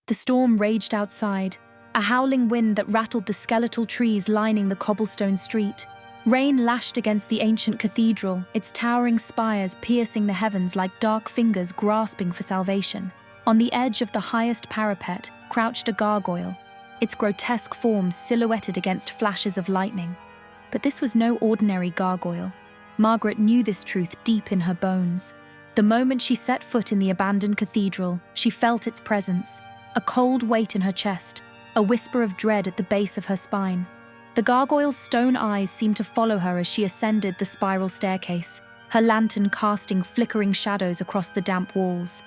The storm raged outside, a howling wind that rattled the skeletal trees lining the cobblestone street. Rain lashed against the ancient cathedral, its towering spires piercing the heavens like dark fingers grasping for salvation. On the edge of the highest parapet crouched a gargoyle, its grotesque form silhouetted against flashes of lightning. But this was no ordinary gargoyle. Margaret knew this truth deep in her bones. The moment she set foot in the abandoned cathedral, she felt its presence, a cold weight in her chest, a whisper of dread at the base of her spine. The gargoyle's stone eyes seemed to follow her as she ascended the spiral staircase, her lantern casting flickering shadows across the damp walls.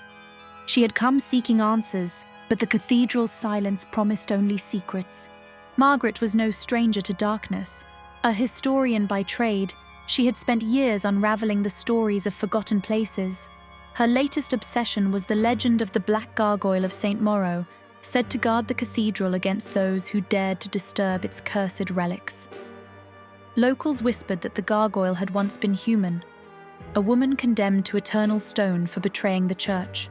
She had come seeking answers, but the cathedral's silence promised only secrets. Margaret was no stranger to darkness. A historian by trade, she had spent years unraveling the stories of forgotten places. Her latest obsession was the legend of the Black Gargoyle of Saint Morrow, said to guard the cathedral against those who dared to disturb its cursed relics. Locals whispered that the gargoyle had once been human, a woman condemned to eternal stone for betraying the church.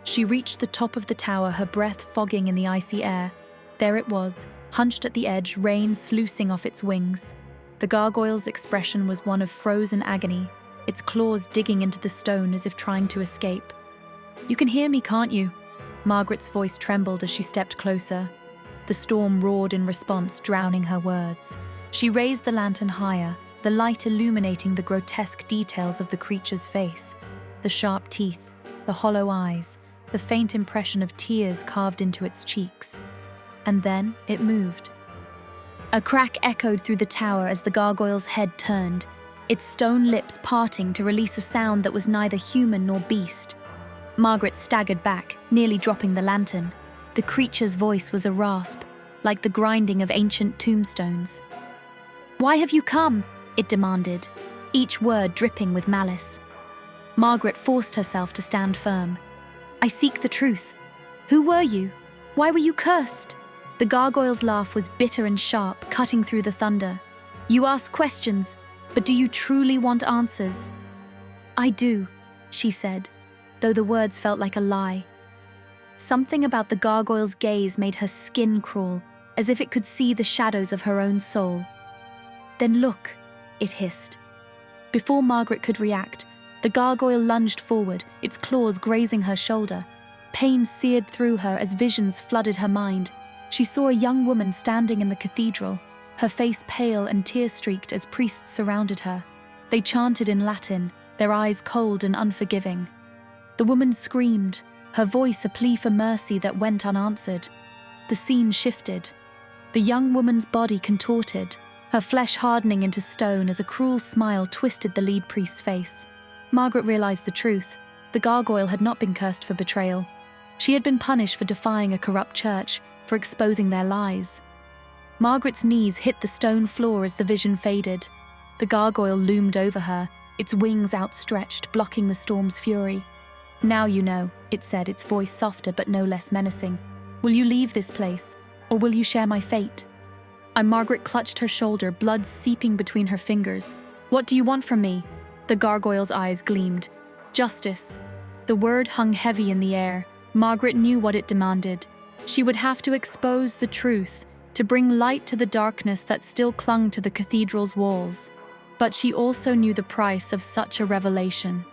She reached the top of the tower, her breath fogging in the icy air. There it was, hunched at the edge, rain sluicing off its wings. The gargoyle's expression was one of frozen agony, its claws digging into the stone as if trying to escape. "You can hear me, can't you?" Margaret's voice trembled as she stepped closer. The storm roared in response, drowning her words. She raised the lantern higher, the light illuminating the grotesque details of the creature's face, the sharp teeth, the hollow eyes, the faint impression of tears carved into its cheeks. And then it moved. A crack echoed through the tower as the gargoyle's head turned, its stone lips parting to release a sound that was neither human nor beast. Margaret staggered back, nearly dropping the lantern. The creature's voice was a rasp, like the grinding of ancient tombstones. "Why have you come?" it demanded, each word dripping with malice. Margaret forced herself to stand firm. "I seek the truth. Who were you? Why were you cursed?" The gargoyle's laugh was bitter and sharp, cutting through the thunder. "You ask questions, but do you truly want answers?" "I do," she said, though the words felt like a lie. Something about the gargoyle's gaze made her skin crawl, as if it could see the shadows of her own soul. "Then look," it hissed. Before Margaret could react, the gargoyle lunged forward, its claws grazing her shoulder. Pain seared through her as visions flooded her mind. She saw a young woman standing in the cathedral, her face pale and tear-streaked as priests surrounded her. They chanted in Latin, their eyes cold and unforgiving. The woman screamed, her voice a plea for mercy that went unanswered. The scene shifted. The young woman's body contorted, her flesh hardening into stone as a cruel smile twisted the lead priest's face. Margaret realized the truth. The gargoyle had not been cursed for betrayal. She had been punished for defying a corrupt church, for exposing their lies. Margaret's knees hit the stone floor as the vision faded. The gargoyle loomed over her, its wings outstretched, blocking the storm's fury. "Now you know," it said, its voice softer but no less menacing. "Will you leave this place, or will you share my fate?" Margaret clutched her shoulder, blood seeping between her fingers. "What do you want from me?" The gargoyle's eyes gleamed. "Justice." The word hung heavy in the air. Margaret knew what it demanded. She would have to expose the truth, to bring light to the darkness that still clung to the cathedral's walls. But she also knew the price of such a revelation.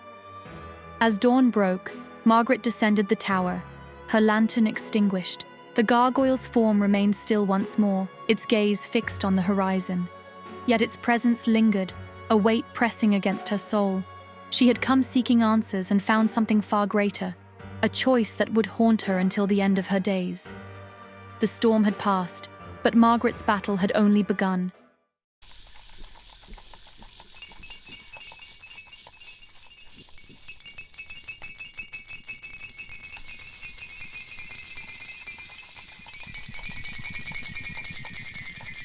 As dawn broke, Margaret descended the tower, her lantern extinguished. The gargoyle's form remained still once more, its gaze fixed on the horizon. Yet its presence lingered, a weight pressing against her soul. She had come seeking answers and found something far greater, a choice that would haunt her until the end of her days. The storm had passed, but Margaret's battle had only begun.